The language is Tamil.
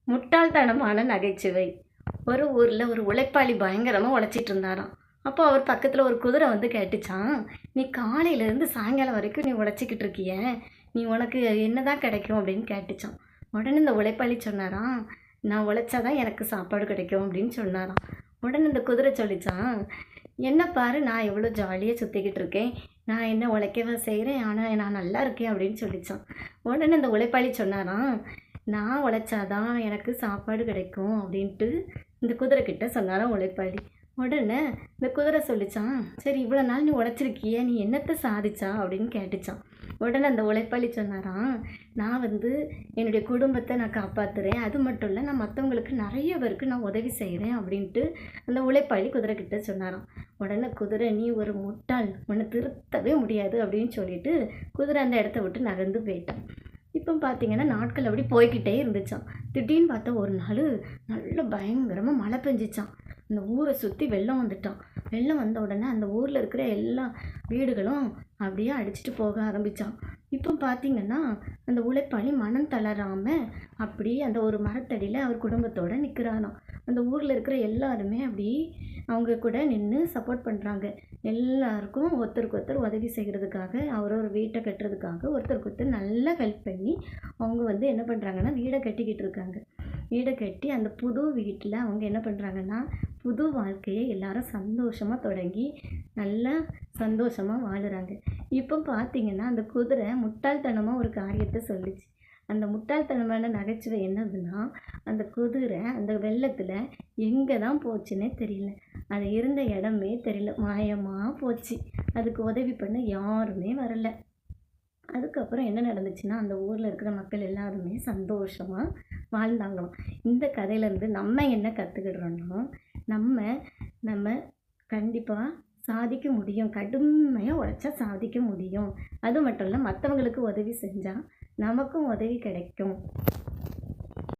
முட்டாள்தனமான நகைச்சுவை. ஒரு ஊர்ல ஒரு உழைப்பாளி பயங்கரமா உழைச்சிட்டு இருந்தாராம். அப்போ அவர் பக்கத்துல ஒரு குதிரை வந்து கேட்டுச்சாம், "நீ காலையிலேருந்து சாயங்காலம் வரைக்கும் நீ உழைச்சிக்கிட்டு இருக்கியே, நீ உனக்கு என்னதான் கிடைக்கும்?" அப்படின்னு கேட்டுச்சாம். உடனே இந்த உழைப்பாளி சொன்னாராம், "நான் உழைச்சா தான் எனக்கு சாப்பாடு கிடைக்கும்" அப்படின்னு சொன்னாராம். உடனே இந்த குதிரை சொல்லிச்சாம், "என்ன பாரு நான் எவ்வளோ ஜாலியா சுத்திக்கிட்டு இருக்கேன். நான் என்ன உழைக்கவா செய்றேன், ஆனா நான் நல்லா இருக்கேன்" அப்படின்னு சொல்லிச்சாம். உடனே இந்த உழைப்பாளி சொன்னாராம், "நான் உழைச்சா தான் எனக்கு சாப்பாடு கிடைக்கும்" அப்படின்ட்டு இந்த குதிரைக்கிட்ட சொன்னாராம் உழைப்பாளி. உடனே இந்த குதிரை சொல்லிச்சாம், "சரி இவ்வளோ நாள் நீ உழைச்சிருக்கியே, நீ என்னத்த சாதிச்சா?" அப்படின்னு கேட்டுச்சாம். உடனே அந்த உழைப்பாளி சொன்னாராம், "நான் வந்து என்னுடைய குடும்பத்தை நான் காப்பாத்துறேன். அது மட்டும் இல்ல, நான் மத்தவங்களுக்கு நெறைய பேருக்கு நான் உதவி செய்றேன்" அப்படின்ட்டு அந்த உழைப்பாளி குதிரைக்கிட்ட சொன்னாராம். உடனே குதிரை, "நீ ஒரு முட்டாள், உன்னை திருத்தவே முடியாது" அப்படின்னு சொல்லிட்டு குதிரை அந்த இடத்த விட்டு நகர்ந்து போயிட்டான். இப்போ பார்த்தீங்கன்னா, நாட்கள் அப்படி போய்க்கிட்டே இருந்துச்சாம். திடீர்னு பார்த்தா ஒரு நாளு நல்ல பயங்கரமா மழை பெஞ்சுச்சாம். அந்த ஊரை சுத்தி வெள்ளம் வந்துட்டாம். வெள்ளம் வந்த உடனே அந்த ஊர்ல இருக்கிற எல்லா வீடுகளும் அப்படியே அடிச்சுட்டு போக ஆரம்பிச்சாம். இப்போ பார்த்தீங்கன்னா, அந்த உழைப்பாளி மனம் தளராம அப்படியே அந்த ஒரு மரத்தடியில அவர் குடும்பத்தோட நிக்கிறாராம். அந்த ஊர்ல இருக்கிற எல்லாருமே அப்படி அவங்க கூட நின்னு சப்போர்ட் பண்றாங்க. எல்லாருக்கும் ஒருத்தருக்கு ஒருத்தர் உதவி செய்கிறதுக்காக, அவரவர் வீட்ட கட்டுறதுக்காக ஒருத்தருக்கு ஒருத்தர் நல்லா ஹெல்ப் பண்ணி, அவங்க வந்து என்ன பண்றாங்கன்னா, வீட கட்டிக்கிட்டு இருக்காங்க. வீட கட்டி அந்த புது வீட்ல அவங்க என்ன பண்றாங்கன்னா, புது வாழ்க்கைய எல்லாரும் சந்தோஷமா தொடங்கி, நல்லா சந்தோஷமா வாழுறாங்க. இப்போ பார்த்தீங்கன்னா, அந்த குதிரை முட்டாள்தனமா ஒரு காரியத்த சொல்லுச்சு. அந்த முட்டாள்தனமான நகைச்சுவை என்னதுன்னா, அந்த குதிரை அந்த வெள்ளத்துல எங்க தான் போச்சுன்னே தெரியல. அது இருந்த இடமே தெரியல. மாயமா போச்சு. அதுக்கு உதவி பண்ண யாருமே வரல. அதுக்கப்புறம் என்ன நடந்துச்சுன்னா, அந்த ஊர்ல இருக்கிற மக்கள் எல்லாருமே சந்தோஷமா வாழ்ந்தாங்களாம். இந்த கதையிலேருந்து நம்ம என்ன கத்துக்கிடுறோம்னா, நம்ம நம்ம கண்டிப்பா சாதிக்க முடியும். கடுமையா உழைச்சா சாதிக்க முடியும். அது மட்டும் இல்ல, மத்தவங்களுக்கு உதவி செஞ்சா நமக்கும் உதவி கிடைக்கும்.